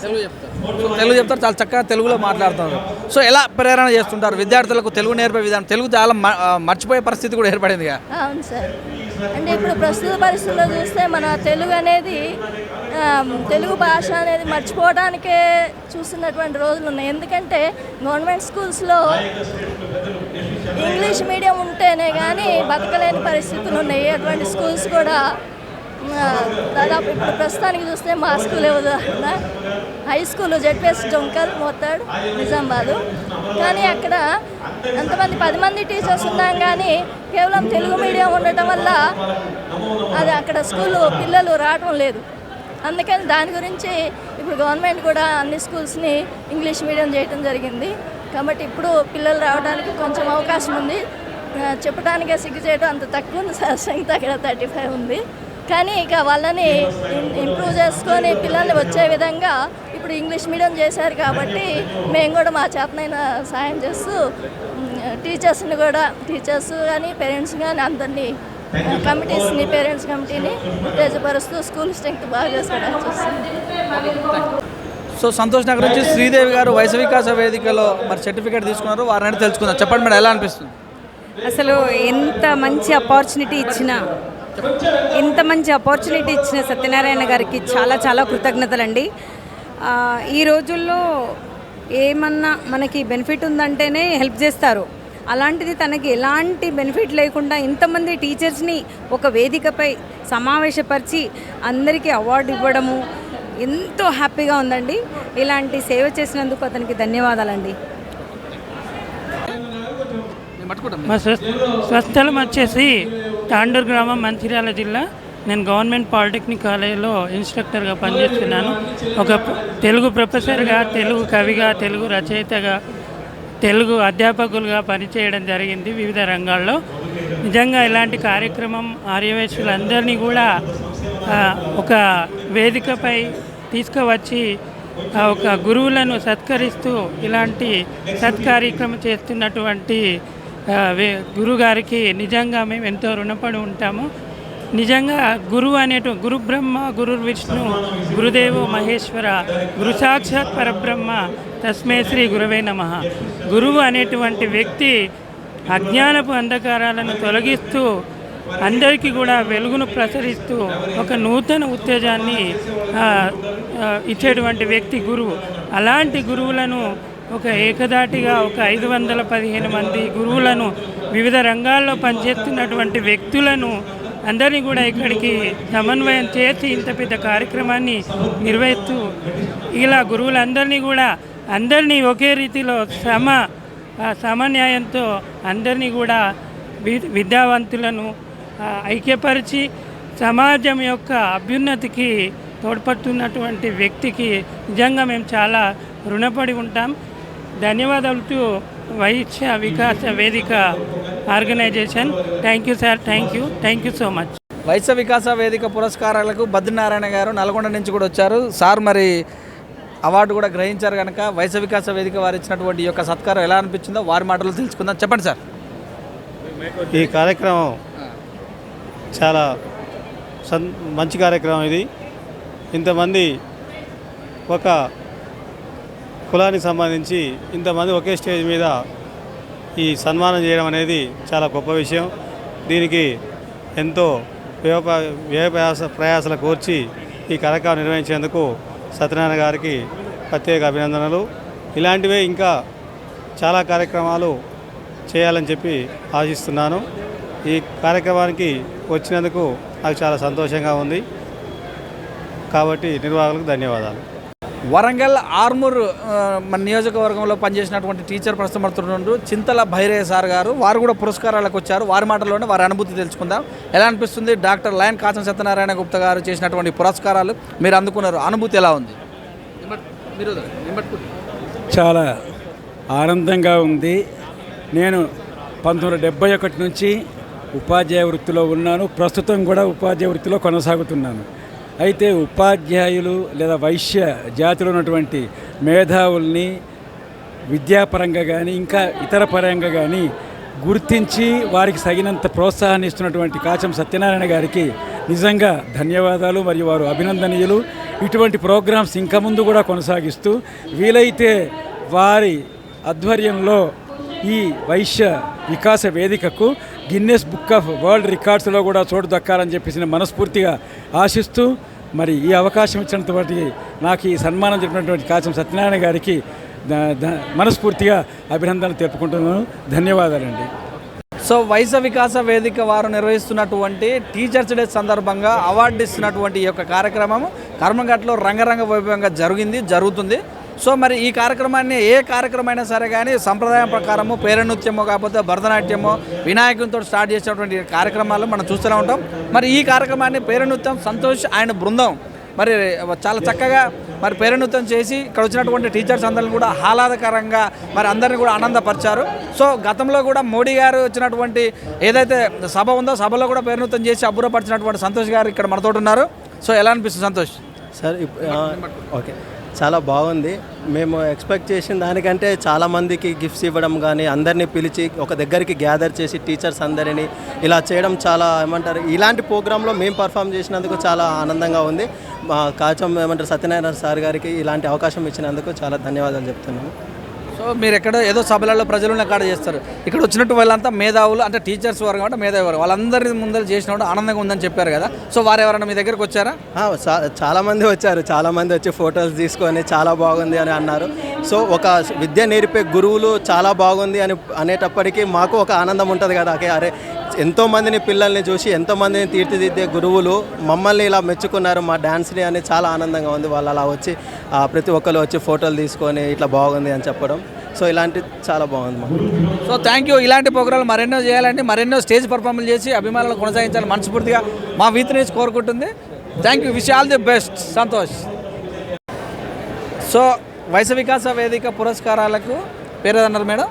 తెలుగు చెప్తారు, చాలా చక్కగా తెలుగులో మాట్లాడుతున్నారు. సో ఎలా ప్రేరణ చేస్తుంటారు విద్యార్థులకు తెలుగు నేర్పే విధానం? తెలుగు చాలా మర్చిపోయే పరిస్థితి కూడా ఏర్పడిందిగా. అవును సార్. అంటే ఇప్పుడు ప్రస్తుత పరిస్థితుల్లో చూస్తే మన తెలుగు అనేది తెలుగు భాష అనేది మర్చిపోవడానికే చూస్తున్నటువంటి రోజులు ఉన్నాయి. ఎందుకంటే గవర్నమెంట్ స్కూల్స్లో ఇంగ్లీష్ మీడియం ఉంటేనే కానీ బతకలేని పరిస్థితులు ఉన్నాయి. అటువంటి స్కూల్స్ కూడా దాదాపు ఇప్పుడు ప్రస్తుతానికి చూస్తే మా స్కూల్ ఉదాహరణ హై స్కూల్ జెడ్పీఎస్ డొంకల్ మోతాడు నిజామాబాదు. కానీ అక్కడ ఎంతమంది 10 మంది టీచర్స్ ఉన్నాం కానీ కేవలం తెలుగు మీడియం ఉండటం వల్ల అది అక్కడ స్కూలు పిల్లలు రావటం లేదు. అందుకని దాని గురించి ఇప్పుడు గవర్నమెంట్ కూడా అన్ని స్కూల్స్ని ఇంగ్లీష్ మీడియం చేయడం జరిగింది. కాబట్టి ఇప్పుడు పిల్లలు రావడానికి కొంచెం అవకాశం ఉంది. చెప్పడానికే సిగ్గు చేయడం అంత తక్కువ ఉంది సార్. స్ట్రెంగ్త్ అక్కడ 35 ఉంది. కానీ ఇక వాళ్ళని ఇంప్రూవ్ చేసుకొని పిల్లల్ని వచ్చే విధంగా ఇప్పుడు ఇంగ్లీష్ మీడియం చేశారు. కాబట్టి మేము కూడా మా చేతనైన సాయం చేస్తూ టీచర్స్ని కూడా టీచర్స్ కానీ పేరెంట్స్ కానీ అందరినీ కమిటీస్ని పేరెంట్స్ కమిటీని ఉత్తేజపరుస్తూ స్కూల్ స్ట్రెంగ్త్ బాగా చేసుకోవడానికి చూస్తుంది. సో సంతోష్ నగర్ నుంచి శ్రీదేవి గారు వైశ్య వికాస వేదికలో మరి సర్టిఫికేట్ తీసుకున్నారు. వారిని తెలుసుకుందాం. చెప్పండి మేడం, ఎలా అనిపిస్తుంది? అసలు ఎంత మంచి ఆపర్చునిటీ ఇచ్చిన సత్యనారాయణ గారికి చాలా చాలా కృతజ్ఞతలండి. ఈ రోజుల్లో ఏమన్నా మనకి బెనిఫిట్ ఉందంటేనే హెల్ప్ చేస్తారు. అలాంటిది తనకి ఎలాంటి బెనిఫిట్ లేకుండా ఇంతమంది టీచర్స్ని ఒక వేదికపై సమావేశపరిచి అందరికీ అవార్డు ఇవ్వడము ఎంతో హ్యాపీగా ఉందండి. ఇలాంటి సేవ చేసినందుకు అతనికి ధన్యవాదాలండి. మా స్వస్థలం వచ్చేసి తాండూరు గ్రామం, మంచిర్యాల జిల్లా. నేను గవర్నమెంట్ పాలిటెక్నిక్ కాలేజీలో ఇన్స్ట్రక్టర్గా పనిచేస్తున్నాను. ఒక తెలుగు ప్రొఫెసర్గా, తెలుగు కవిగా, తెలుగు రచయితగా, తెలుగు అధ్యాపకులుగా పనిచేయడం జరిగింది వివిధ రంగాల్లో. నిజంగా ఇలాంటి కార్యక్రమం ఆర్యవైశ్యులందరినీ కూడా ఒక వేదికపై తీసుకువచ్చి ఒక గురువులను సత్కరిస్తూ ఇలాంటి సత్కార్యక్రమం చేస్తున్నటువంటి గురుగారికి నిజంగా మేము ఎంతో రుణపడి ఉంటాము. నిజంగా గురువు గురు బ్రహ్మ, గురు విష్ణు, గురుదేవో మహేశ్వర, గురు సాక్షాత్ పరబ్రహ్మ, తస్మే శ్రీ గురవే నమః. గురువు అనేటువంటి వ్యక్తి అజ్ఞానపు అంధకారాలను తొలగిస్తూ అందరికీ కూడా వెలుగును ప్రసరిస్తూ ఒక నూతన ఉత్తేజాన్ని ఇచ్చేటువంటి వ్యక్తి గురువు. అలాంటి గురువులను ఒక ఏకదాటిగా ఒక 515 మంది గురువులను వివిధ రంగాల్లో పనిచేస్తున్నటువంటి వ్యక్తులను అందరినీ కూడా ఇక్కడికి సమన్వయం చేసి ఇంత పెద్ద కార్యక్రమాన్ని నిర్వహిస్తూ ఇలా గురువులందరినీ కూడా అందరినీ ఒకే రీతిలో సమన్యాయంతో అందరినీ కూడా విద్యావంతులను ఐక్యపరిచి సమాజం యొక్క అభ్యున్నతికి తోడ్పడుతున్నటువంటి వ్యక్తికి నిజంగా మేము చాలా రుణపడి ఉంటాం. ధన్యవాదాలు Vaishya Vikasa Vedika organisation. Thank you sir. Thank you so much. Vaishya Vikasa Vedika పురస్కారాలకు బద్రీనారాయణ గారు నల్గొండ నుంచి కూడా వచ్చారు. సార్ మరి అవార్డు కూడా గ్రహించారు కనుక వైశ్య వికాస వేదిక వారు ఇచ్చినటువంటి ఈ యొక్క సత్కారం ఎలా అనిపించిందో వారి మాటలు తెలుసుకుందాం. చెప్పండి సార్. ఈ కార్యక్రమం చాలా మంచి కార్యక్రమం. ఇది ఇంతమంది ఒక కులానికి సంబంధించి ఇంతమంది ఒకే స్టేజ్ మీద ఈ సన్మానం చేయడం అనేది చాలా గొప్ప విషయం. దీనికి ఎంతో ప్రయాసాలు కోర్చి ఈ కార్యక్రమం నిర్వహించేందుకు సత్యనారాయణ గారికి ప్రత్యేక అభినందనలు. ఇలాంటివే ఇంకా చాలా కార్యక్రమాలు చేయాలని చెప్పి ఆశిస్తున్నాను. ఈ కార్యక్రమానికి వచ్చినందుకు నాకు చాలా సంతోషంగా ఉంది. కాబట్టి నిర్వాహకులకు ధన్యవాదాలు. వరంగల్ ఆర్మూర్ మన నియోజకవర్గంలో పనిచేసినటువంటి టీచర్ ప్రస్తుతం చింతల భైరయ్య సార్ గారు, వారు కూడా పురస్కారాలకు వచ్చారు. వారి మాటల్లోనే వారి అనుభూతి తెలుసుకుందాం. ఎలా అనిపిస్తుంది? డాక్టర్ లయన్ కాచం సత్యనారాయణ గుప్తా గారు చేసినటువంటి పురస్కారాలు మీరు అందుకున్నారు, అనుభూతి ఎలా ఉంది? చాలా ఆనందంగా ఉంది. నేను 1971 నుంచి ఉపాధ్యాయ వృత్తిలో ఉన్నాను. ప్రస్తుతం కూడా ఉపాధ్యాయ వృత్తిలో కొనసాగుతున్నాను. అయితే ఉపాధ్యాయులు లేదా వైశ్య జాతిలో ఉన్నటువంటి మేధావుల్ని విద్యాపరంగా కానీ ఇంకా ఇతర పరంగా కానీ గుర్తించి వారికి తగినంత ప్రోత్సాహాన్ని ఇస్తున్నటువంటి కాచం సత్యనారాయణ గారికి నిజంగా ధన్యవాదాలు మరియు వారు అభినందనీయులు. ఇటువంటి ప్రోగ్రామ్స్ ఇంకా ముందు కూడా కొనసాగిస్తూ వీలైతే వారి ఆధ్వర్యంలో ఈ వైశ్య వికాస వేదికకు గిన్నెస్ బుక్ ఆఫ్ వరల్డ్ రికార్డ్స్లో కూడా చోటు దక్కాలని చెప్పేసి మనస్ఫూర్తిగా ఆశిస్తూ మరి ఈ అవకాశం ఇచ్చినటువంటి నాకు ఈ సన్మానం జరిపినటువంటి కాచం సత్యనారాయణ గారికి మనస్ఫూర్తిగా అభినందనలు తెలుపుకుంటున్నాను. ధన్యవాదాలండి. సో వైశ్య వికాస వేదిక వారు నిర్వహిస్తున్నటువంటి టీచర్స్ డే సందర్భంగా అవార్డు ఇస్తున్నటువంటి ఈ యొక్క కార్యక్రమం కర్మఘట్లో రంగరంగ వైభవంగా జరుగుతుంది. సో మరి ఈ కార్యక్రమాన్ని ఏ కార్యక్రమమైనా సరే కానీ సంప్రదాయం ప్రకారము పేరనృత్యమో కాకపోతే భరతనాట్యమో వినాయకునితో స్టార్ట్ చేసినటువంటి కార్యక్రమాలు మనం చూస్తూనే ఉంటాం. మరి ఈ కార్యక్రమాన్ని పేరనృత్యం సంతోష్ ఆయన బృందం మరి చాలా చక్కగా మరి పేరనృత్యం చేసి ఇక్కడ వచ్చినటువంటి టీచర్స్ అందరిని కూడా ఆహ్లాదకరంగా మరి అందరిని కూడా ఆనందపరిచారు. సో గతంలో కూడా మోడీ గారు వచ్చినటువంటి ఏదైతే సభ ఉందో సభలో కూడా పేరనృత్యం చేసి అబ్బురపరిచినటువంటి సంతోష్ గారు ఇక్కడ మనతోటి ఉన్నారు. సో ఎలా అనిపిస్తుంది సంతోష్? సార్ ఓకే, చాలా బాగుంది. మేము ఎక్స్పెక్ట్ చేసిన దానికంటే చాలామందికి గిఫ్ట్స్ ఇవ్వడం కానీ అందరినీ పిలిచి ఒక దగ్గరికి గ్యాదర్ చేసి టీచర్స్ అందరినీ ఇలా చేయడం చాలా ఏమంటారు, ఇలాంటి ప్రోగ్రాంలో మేము పర్ఫామ్ చేసినందుకు చాలా ఆనందంగా ఉంది. మా కాచం సత్యనారాయణ సార్ గారికి ఇలాంటి అవకాశం ఇచ్చినందుకు చాలా ధన్యవాదాలు చెప్తున్నాను. సో మీరు ఎక్కడ ఏదో సభలలో ప్రజలను కాడ చేస్తారు, ఇక్కడ వచ్చినట్టు వాళ్ళంతా మేధావులు అంటే టీచర్స్ వర్గం అంటే మేధావి వర్గం వాళ్ళందరి ముందర చేసినప్పుడు ఆనందంగా ఉందని చెప్పారు కదా. సో వారు ఎవరైనా మీ దగ్గరకు వచ్చారా? చాలామంది వచ్చారు. చాలామంది వచ్చి ఫొటోస్ తీసుకొని చాలా బాగుంది అని అన్నారు. సో ఒక విద్య నేర్పే గురువులు చాలా బాగుంది అని అనేటప్పటికీ మాకు ఒక ఆనందం ఉంటుంది కదా. అరే ఎంతోమందిని పిల్లల్ని చూసి ఎంతోమందిని తీర్చిదిద్దే గురువులు మమ్మల్ని ఇలా మెచ్చుకున్నారు మా డ్యాన్స్ని అని చాలా ఆనందంగా ఉంది. వాళ్ళు అలా వచ్చి ప్రతి ఒక్కరు వచ్చి ఫోటోలు తీసుకొని ఇట్లా బాగుంది అని చెప్పడం. సో ఇలాంటి చాలా బాగుంది మాకు. So thank you. ఇలాంటి ప్రోగ్రాంలు మరెన్నో చేయాలంటే మరెన్నో స్టేజ్ పర్ఫార్మెన్స్ చేసి అభిమానులను కొనసాగించాలని మనస్ఫూర్తిగా మా వీతి నుంచి కోరుకుంటుంది. Thank you. Wish all the best Santosh. So Vaishya Vikasa Vedika పురస్కారాలకు పేరేదన్నారు మేడం?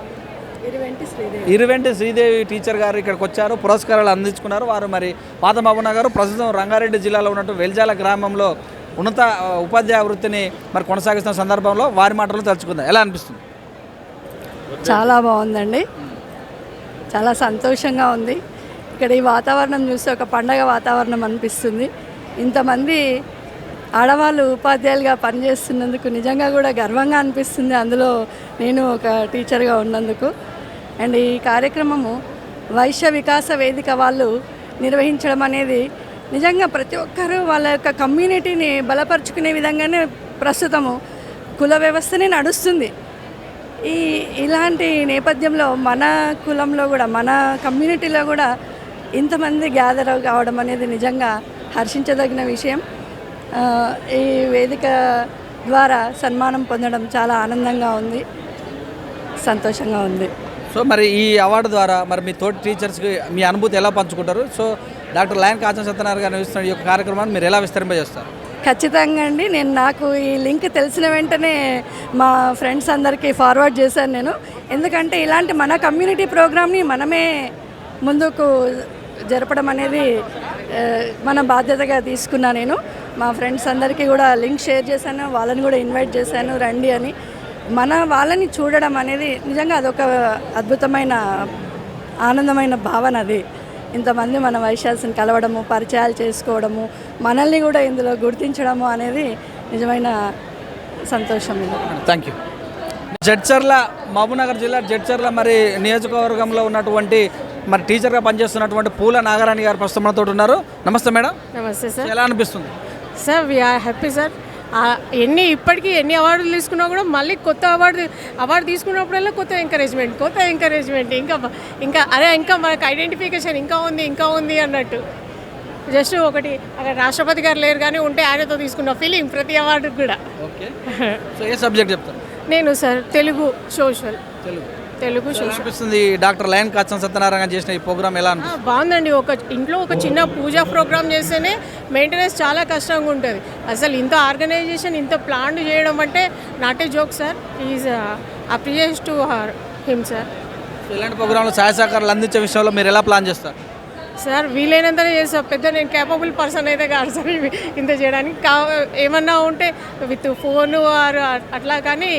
ఇరువెంటి శ్రీదేవి టీచర్ గారు ఇక్కడికి వచ్చారు, పురస్కారాలు అందించుకున్నారు. వారు మరి పాత బాబున్న గారు ప్రస్తుతం రంగారెడ్డి జిల్లాలో ఉన్నట్టు వెల్జాల గ్రామంలో ఉన్నత ఉపాధ్యాయ వృత్తిని మరి కొనసాగిస్తున్న సందర్భంలో వారి మాటలు తలుచుకుందాం. ఎలా అనిపిస్తుంది? చాలా బాగుందండి, చాలా సంతోషంగా ఉంది. ఇక్కడ ఈ వాతావరణం చూస్తే ఒక పండగ వాతావరణం అనిపిస్తుంది. ఇంతమంది ఆడవాళ్ళు ఉపాధ్యాయులుగా పనిచేస్తున్నందుకు నిజంగా కూడా గర్వంగా అనిపిస్తుంది. అందులో నేను ఒక టీచర్గా ఉన్నందుకు. అండ్ ఈ కార్యక్రమము వైశ్య వికాస వేదిక వాళ్ళు నిర్వహించడం అనేది నిజంగా ప్రతి ఒక్కరూ వాళ్ళ యొక్క కమ్యూనిటీని బలపరుచుకునే విధంగానే ప్రస్తుతము కుల వ్యవస్థనే నడుస్తుంది. ఇలాంటి నేపథ్యంలో మన కులంలో కూడా మన కమ్యూనిటీలో కూడా ఇంతమంది గ్యాదర్ కావడం అనేది నిజంగా హర్షించదగిన విషయం. ఈ వేదిక ద్వారా సన్మానం పొందడం చాలా ఆనందంగా ఉంది, సంతోషంగా ఉంది. సో మరి ఈ అవార్డు ద్వారా మరి మీ తోటి టీచర్స్కి మీ అనుభూతి ఎలా పంచుకుంటారు? So doctor lion Kacham Satyanarayana గారు నిర్వహిస్తున్న ఈ యొక్క కార్యక్రమాన్ని మీరు ఎలా విస్తరింపజేస్తారు? ఖచ్చితంగా అండి. నాకు ఈ లింక్ తెలిసిన వెంటనే మా ఫ్రెండ్స్ అందరికీ ఫార్వర్డ్ చేశాను నేను. ఎందుకంటే ఇలాంటి మన కమ్యూనిటీ ప్రోగ్రామ్ని మనమే ముందుకు జరపడం అనేది మన బాధ్యతగా తీసుకున్నా. నేను మా ఫ్రెండ్స్ అందరికీ కూడా లింక్ షేర్ చేశాను, వాళ్ళని కూడా ఇన్వైట్ చేశాను రండి అని. మన వాళ్ళని చూడడం అనేది నిజంగా అదొక అద్భుతమైన ఆనందమైన భావన. అది ఇంతమంది మన వైశ్యాల్సిని కలవడము, పరిచయాలు చేసుకోవడము, మనల్ని కూడా ఇందులో గుర్తించడము అనేది నిజమైన సంతోషం. Thank you. జడ్చర్ల మహబూబ్నగర్ జిల్లా జడ్చర్ల మరి నియోజకవర్గంలో ఉన్నటువంటి మరి టీచర్గా పనిచేస్తున్నటువంటి పూల నాగరాణి గారు ప్రస్తుతం మనతో ఉన్నారు. నమస్తే మేడం. నమస్తే సార్. ఎలా అనిపిస్తుంది? Sir we are happy sir. ఇప్పటికీ ఎన్ని అవార్డులు తీసుకున్నా కూడా మళ్ళీ కొత్త అవార్డు తీసుకున్నప్పుడల్లా కొత్త ఎంకరేజ్మెంట్ ఇంకా మనకు ఐడెంటిఫికేషన్ ఇంకా ఉంది అన్నట్టు. జస్ట్ ఒకటి అక్కడ రాష్ట్రపతి గారు లేరు కానీ ఉంటే ఆయనతో తీసుకున్న ఫీలింగ్ ప్రతి అవార్డుకి కూడా. ఓకే. సో ఏ సబ్జెక్ట్ చెప్తారు? నేను సార్ తెలుగు సోషల్. అనిపిస్తుంది డాక్టర్ లయన్ కాచం సత్యనారాయణ చేసిన ఈ ప్రోగ్రామ్ ఎలా అనిపిస్తుంది? బాగుందండి. ఇంట్లో ఒక చిన్న పూజా ప్రోగ్రామ్ చేస్తేనే మెయింటెనెన్స్ చాలా కష్టంగా ఉంటుంది. అసలు ఇంత ఆర్గనైజేషన్ ఇంత ప్లాన్ చేయడం అంటే not a joke sir. Is appreciate to him sir. ఇలాంటి ప్రోగ్రాంలో సహాయ సహకారాలు అందించే విషయంలో మీరు ఎలా ప్లాన్ చేస్తారు? సార్ వీలైనంతనే చేస్తాం. నేను కేపబుల్ పర్సన్ అయితే కాదు సార్ ఇంత చేయడానికి. ఏమన్నా ఉంటే విత్ ఫోను అట్లా, కానీ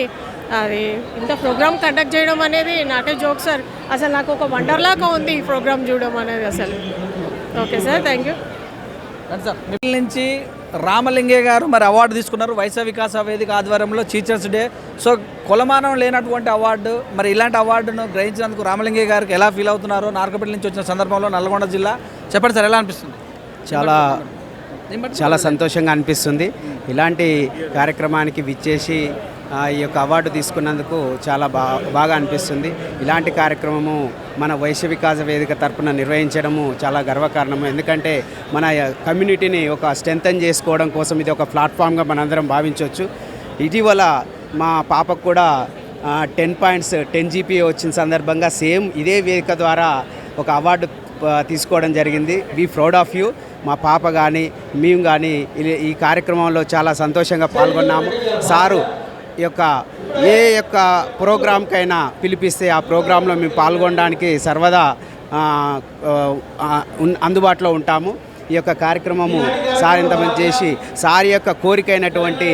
అది ఇంత ప్రోగ్రామ్ కండక్ట్ చేయడం అనేది నాట్ ఏ జోక్ సార్. అసలు నాకు ఒక వండర్లాగా ఉంది ఈ ప్రోగ్రామ్ చూడడం అనేది అసలు. Okay sir, thank you sir. మిగిలిన నుంచి రామలింగే గారు మరి అవార్డు తీసుకున్నారు వైశ్య వికాస వేదిక ఆధ్వర్యంలో టీచర్స్ డే. సో కొలమానం లేనటువంటి అవార్డు, మరి ఇలాంటి అవార్డును గ్రహించినందుకు రామలింగే గారికి ఎలా ఫీల్ అవుతున్నారో నార్కపల్లి నుంచి వచ్చిన సందర్భంలో నల్గొండ జిల్లా చెప్పండి సార్, ఎలా అనిపిస్తుంది? చాలా సంతోషంగా అనిపిస్తుంది. ఇలాంటి కార్యక్రమానికి విచ్చేసి ఈ యొక్క అవార్డు తీసుకున్నందుకు చాలా బాగా అనిపిస్తుంది. ఇలాంటి కార్యక్రమము మన వైశ్య వికాస వేదిక తరపున నిర్వహించడము చాలా గర్వకారణము. ఎందుకంటే మన కమ్యూనిటీని ఒక స్ట్రెంథన్ చేసుకోవడం కోసం ఇది ఒక ప్లాట్ఫామ్గా మనందరం భావించవచ్చు. ఇటీవల మా పాపకు కూడా 10 GPA వచ్చిన సందర్భంగా సేమ్ ఇదే వేదిక ద్వారా ఒక అవార్డు తీసుకోవడం జరిగింది. We proud of you. మా పాప కానీ మేము కానీ ఈ కార్యక్రమంలో చాలా సంతోషంగా పాల్గొన్నాము. సారు ఏ యొక్క ప్రోగ్రాంకైనా పిలిపిస్తే ఆ ప్రోగ్రాంలో మేము పాల్గొనడానికి సర్వదా అందుబాటులో ఉంటాము. ఈ యొక్క కార్యక్రమము సార్ ఇంతమంది చేసి సార్ యొక్క కోరిక అయినటువంటి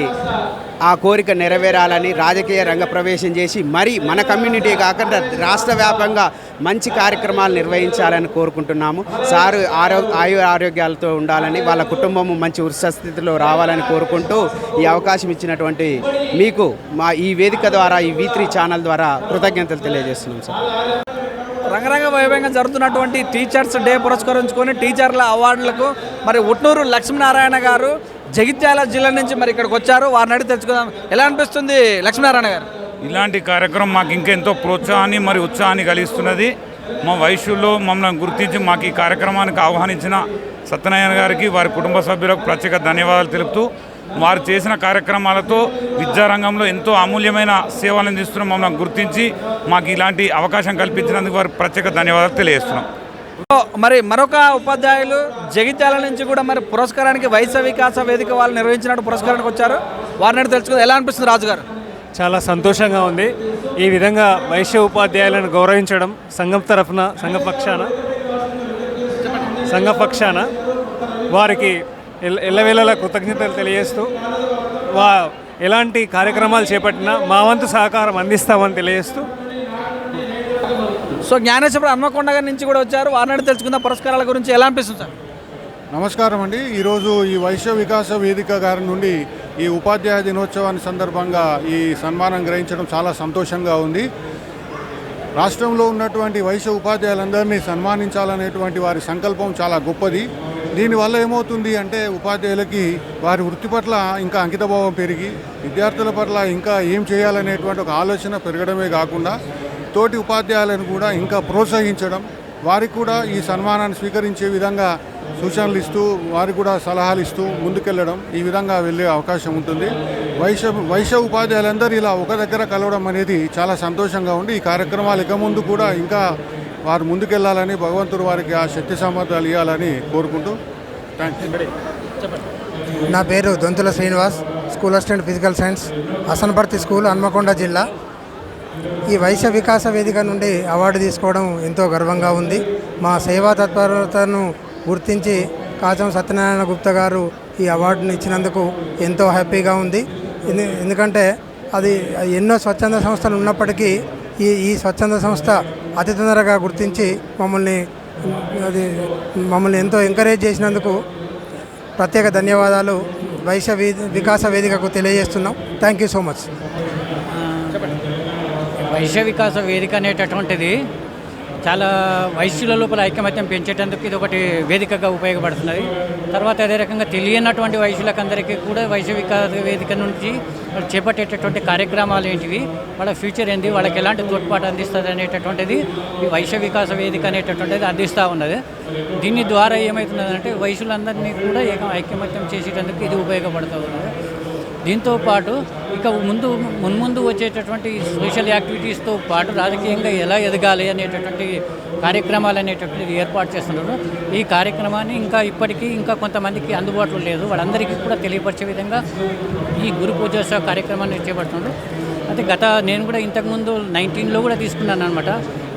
ఆ కోరిక నెరవేరాలని రాజకీయ రంగ ప్రవేశం చేసి మరి మన కమ్యూనిటీ కాకుండా రాష్ట్ర వ్యాప్తంగా మంచి కార్యక్రమాలు నిర్వహించాలని కోరుకుంటున్నాము. సారు ఆరోగ్యాలతో ఉండాలని, వాళ్ళ కుటుంబము మంచి వృత్తిస్థితిలో రావాలని కోరుకుంటూ ఈ అవకాశం ఇచ్చినటువంటి మీకు మా ఈ వేదిక ద్వారా ఈ V3 ఛానల్ ద్వారా కృతజ్ఞతలు తెలియజేస్తున్నాం సార్. రంగరంగ వైభవంగా జరుగుతున్నటువంటి టీచర్స్ డే పురస్కరించుకొని టీచర్ల అవార్డులకు మరి ఉట్నూరు లక్ష్మీనారాయణ గారు జగిత్యాల జిల్లా నుంచి మరి ఇక్కడికి వచ్చారు. వారిని అడిగి తెలుసుకుందాం. ఎలా అనిపిస్తుంది లక్ష్మీనారాయణ గారు? ఇలాంటి కార్యక్రమం మాకు ఇంకెంతో ప్రోత్సాహాన్ని మరి ఉత్సాహాన్ని కలిగిస్తున్నది. మా వయసులో మమ్మల్ని గుర్తించి మాకు ఈ కార్యక్రమానికి ఆహ్వానించిన సత్యనారాయణ గారికి, వారి కుటుంబ సభ్యులకు ప్రత్యేక ధన్యవాదాలు తెలుపుతూ, వారు చేసిన కార్యక్రమాలతో విద్యారంగంలో ఎంతో అమూల్యమైన సేవలు అందిస్తున్న మమ్మల్ని గుర్తించి మాకు ఇలాంటి అవకాశం కల్పించినందుకు వారికి ప్రత్యేక ధన్యవాదాలు తెలియజేస్తున్నాం. మరి మరొక ఉపాధ్యాయులు జగిత్యాల నుంచి కూడా మరి పురస్కారానికి వైశ్య వికాస వేదిక వాళ్ళు నిర్వహించినట్టు పురస్కారానికి వచ్చారు. వారిని తెలుసుకుంది. ఎలా అనిపిస్తుంది రాజు గారు? చాలా సంతోషంగా ఉంది. ఈ విధంగా వైశ్య ఉపాధ్యాయులను గౌరవించడం సంఘం తరఫున సంఘ పక్షాన వారికి ఎల్లవేళలా కృతజ్ఞతలు తెలియజేస్తూ ఎలాంటి కార్యక్రమాలు చేపట్టినా మా వంతు సహకారం అందిస్తామని తెలియజేస్తూ. సో జ్ఞానేశ్వర హన్మకొండ గారి నుంచి కూడా వచ్చారు. వారిని తెలుసుకున్న పురస్కారాల గురించి ఎలా అనిపిస్తుంది సార్? నమస్కారం అండి. ఈరోజు ఈ వైశ్య వికాస వేదిక గారి నుండి ఈ ఉపాధ్యాయ దినోత్సవాన్ని సందర్భంగా ఈ సన్మానం గ్రహించడం చాలా సంతోషంగా ఉంది. రాష్ట్రంలో ఉన్నటువంటి వైశ్య ఉపాధ్యాయులందరినీ సన్మానించాలనేటువంటి వారి సంకల్పం చాలా గొప్పది. దీనివల్ల ఏమవుతుంది అంటే ఉపాధ్యాయులకి వారి వృత్తి పట్ల ఇంకా అంకితభావం పెరిగి విద్యార్థుల పట్ల ఇంకా ఏం చేయాలనేటువంటి ఒక ఆలోచన పెరగడమే కాకుండా తోటి ఉపాధ్యాయులను కూడా ఇంకా ప్రోత్సహించడం, వారికి కూడా ఈ సన్మానాన్ని స్వీకరించే విధంగా సూచనలు ఇస్తూ వారికి కూడా సలహాలు ఇస్తూ ముందుకెళ్ళడం, ఈ విధంగా వెళ్ళే అవకాశం ఉంటుంది. వైశ్య ఉపాధ్యాయులందరూ ఇలా ఒక దగ్గర కలవడం అనేది చాలా సంతోషంగా ఉంది. ఈ కార్యక్రమాలు ఇక ముందు కూడా ఇంకా వారు ముందుకెళ్లాలని, భగవంతుడు వారికి ఆ శక్తి సామర్థ్యాలు ఇవ్వాలని కోరుకుంటూ నా పేరు Donthula Srinivas, school assistant physical science, Hasanparthy school, Hanamkonda జిల్లా. ఈ వైశ్య వికాస వేదిక నుండి అవార్డు తీసుకోవడం ఎంతో గర్వంగా ఉంది. మా సేవా తత్పరతను గుర్తించి కాచం సత్యనారాయణ గుప్తా గారు ఈ అవార్డుని ఇచ్చినందుకు ఎంతో హ్యాపీగా ఉంది. ఎందుకంటే అది ఎన్నో స్వచ్ఛంద సంస్థలు ఉన్నప్పటికీ ఈ స్వచ్ఛంద సంస్థ అతి తొందరగా గుర్తించి మమ్మల్ని ఎంతో ఎంకరేజ్ చేసినందుకు ప్రత్యేక ధన్యవాదాలు వైశ్య వికాస వేదికకు తెలియజేస్తున్నాం. Thank you so much. Vaishya Vikasa Vedika అనేటటువంటిది చాలా వైశ్యుల లోపల ఐకమత్యం పెంచేటందుకు ఇది ఒకటి వేదికగా ఉపయోగపడుతున్నది. తర్వాత అదే రకంగా తెలియనటువంటి వైశ్యులకందరికీ కూడా వైశ్య వికాస వేదిక నుంచి వాళ్ళు చేపట్టేటటువంటి కార్యక్రమాలు ఏంటివి, వాళ్ళ ఫ్యూచర్ ఏంటి, వాళ్ళకి ఎలాంటి తోడ్పాటు అందిస్తుంది అనేటటువంటిది ఈ వైశ్య వికాస వేదిక అనేటటువంటిది అందిస్తూ ఉన్నది. దీని ద్వారా ఏమవుతున్నదంటే వైశ్యులందరినీ కూడా ఐకమత్యం చేసేటందుకు ఇది ఉపయోగపడుతూ ఉన్నది. దీంతోపాటు ఇక మున్ముందు వచ్చేటటువంటి సోషల్ యాక్టివిటీస్తో పాటు రాజకీయంగా ఎలా ఎదగాలి అనేటటువంటి కార్యక్రమాలు అనేటటువంటిది ఏర్పాటు చేస్తున్నారు. ఈ కార్యక్రమాన్ని ఇప్పటికీ కొంతమందికి అందుబాటులో లేదు, వాళ్ళందరికీ కూడా తెలియపరిచే విధంగా ఈ గురు పూజోత్సవ కార్యక్రమాన్ని చేపడుతున్నారు. అయితే నేను కూడా ఇంతకుముందు 19లో కూడా తీసుకున్నాను అనమాట.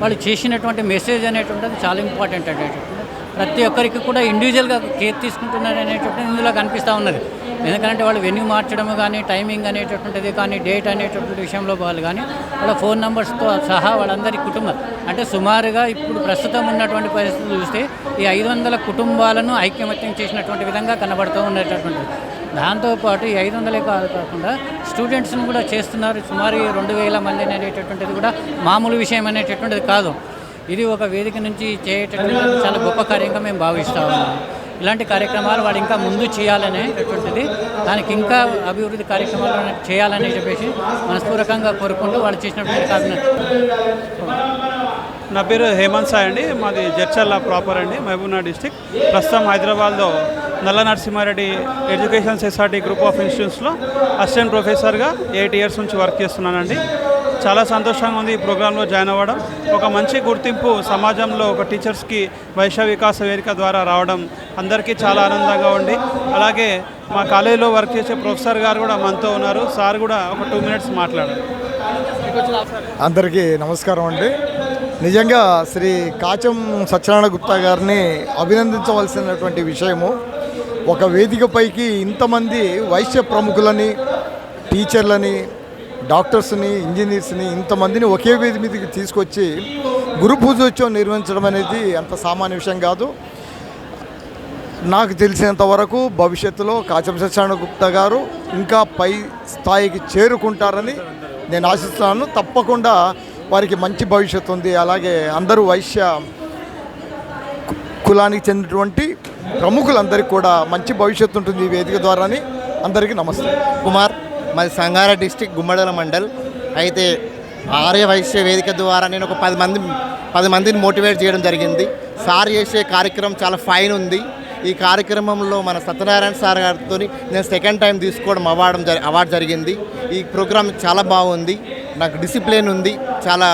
వాళ్ళు చేసినటువంటి మెసేజ్ అనేటువంటిది చాలా ఇంపార్టెంట్ అనేటటువంటి ప్రతి ఒక్కరికి కూడా ఇండివిజువల్గా కేర్ తీసుకుంటున్నారు అనేటటువంటి ఇందులో కనిపిస్తూ ఉన్నది. ఎందుకంటే వాళ్ళు వెన్యూ మార్చడం కానీ, టైమింగ్ అనేటటువంటిది కానీ, డేట్ అనేటటువంటి విషయంలో వాళ్ళు కానీ వాళ్ళ ఫోన్ నెంబర్స్తో సహా వాళ్ళందరి కుటుంబం అంటే సుమారుగా ఇప్పుడు ప్రస్తుతం ఉన్నటువంటి పరిస్థితులు చూస్తే ఈ 500 కుటుంబాలను ఐక్యమత్యం చేసినటువంటి విధంగా కనబడుతూ ఉండేటటువంటిది. దాంతోపాటు ఈ 500 కాకుండా స్టూడెంట్స్ని కూడా చేస్తున్నారు. సుమారు 2000 మంది అనేటటువంటిది కూడా మామూలు విషయం అనేటటువంటిది కాదు. ఇది ఒక వేదిక నుంచి చేయటటువంటి చాలా గొప్ప కార్యంగా మేము భావిస్తూ ఉన్నాము. ఇలాంటి కార్యక్రమాలు వాళ్ళు ఇంకా ముందు చేయాలనేటటువంటిది, దానికి ఇంకా అభివృద్ధి కార్యక్రమాలు చేయాలని చెప్పేసి మనస్పూర్వకంగా కోరుకుంటూ వాళ్ళు చేసినటువంటి కారణం. నా పేరు హేమంత్ సాయ్ అండి, మాది జడ్చర్ల ప్రాపర్ అండి, మహబూబ్నగర్ డిస్టిక్. ప్రస్తుతం హైదరాబాద్లో Nalla Narasimha Reddy education society group of ఇన్స్టిట్యూట్స్లో అసిస్టెంట్ ప్రొఫెసర్గా 8 ఇయర్స్ నుంచి వర్క్ చేస్తున్నానండి. చాలా సంతోషంగా ఉంది ఈ ప్రోగ్రాంలో జాయిన్ అవ్వడం. ఒక మంచి గుర్తింపు సమాజంలో ఒక టీచర్స్కి వైశ్య వికాస వేదిక ద్వారా రావడం అందరికీ చాలా ఆనందంగా ఉంది. అలాగే మా కాలేజీలో వర్క్ చేసే ప్రొఫెసర్ గారు కూడా మనతో ఉన్నారు. సార్ కూడా ఒక 2 మినిట్స్ మాట్లాడారు. అందరికీ నమస్కారం అండి. నిజంగా శ్రీ కాచం సత్యనారాయణ గుప్తా గారిని అభినందించవలసినటువంటి విషయము. ఒక వేదికపైకి ఇంతమంది వైశ్య ప్రముఖులని, టీచర్లని, డాక్టర్స్ని, ఇంజనీర్స్ని ఇంతమందిని ఒకే వేది మీదకి తీసుకొచ్చి గురు పూజోత్సవం నిర్వహించడం అనేది అంత సామాన్య విషయం కాదు. నాకు తెలిసినంత వరకు భవిష్యత్తులో కాచం సత్యనారాయణ గుప్తా గారు ఇంకా పై స్థాయికి చేరుకుంటారని నేను ఆశిస్తున్నాను. తప్పకుండా వారికి మంచి భవిష్యత్తు ఉంది. అలాగే అందరూ వైశ్య కులానికి చెందినటువంటి ప్రముఖులందరికీ కూడా మంచి భవిష్యత్తు ఉంటుంది ఈ వేదిక ద్వారాని. అందరికీ నమస్తే. కుమార్, మాది సంగారెడ్డి డిస్టిక్ గుమ్మడల మండల్. అయితే ఆర్య వైశ్య వేదిక ద్వారా నేను ఒక 10 మందిని మోటివేట్ చేయడం జరిగింది. సార్ చేసే కార్యక్రమం చాలా ఫైన్ ఉంది. ఈ కార్యక్రమంలో మన సత్యనారాయణ సార్ గారితో నేను సెకండ్ టైం తీసుకోవడం అవార్డు జరిగింది. ఈ ప్రోగ్రామ్ చాలా బాగుంది, నాకు డిసిప్లిన్ ఉంది, చాలా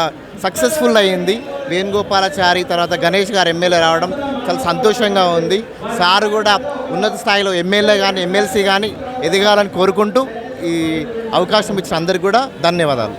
సక్సెస్ఫుల్ అయ్యింది. వేణుగోపాలాచారి తర్వాత గణేష్ గారు ఎమ్మెల్యే రావడం చాలా సంతోషంగా ఉంది. సార్ కూడా ఉన్నత స్థాయిలో ఎమ్మెల్యే కానీ ఎమ్మెల్సీ కానీ ఎదగాలని కోరుకుంటూ ఈ అవకాశం ఇచ్చిన అందరికీ కూడా ధన్యవాదాలు.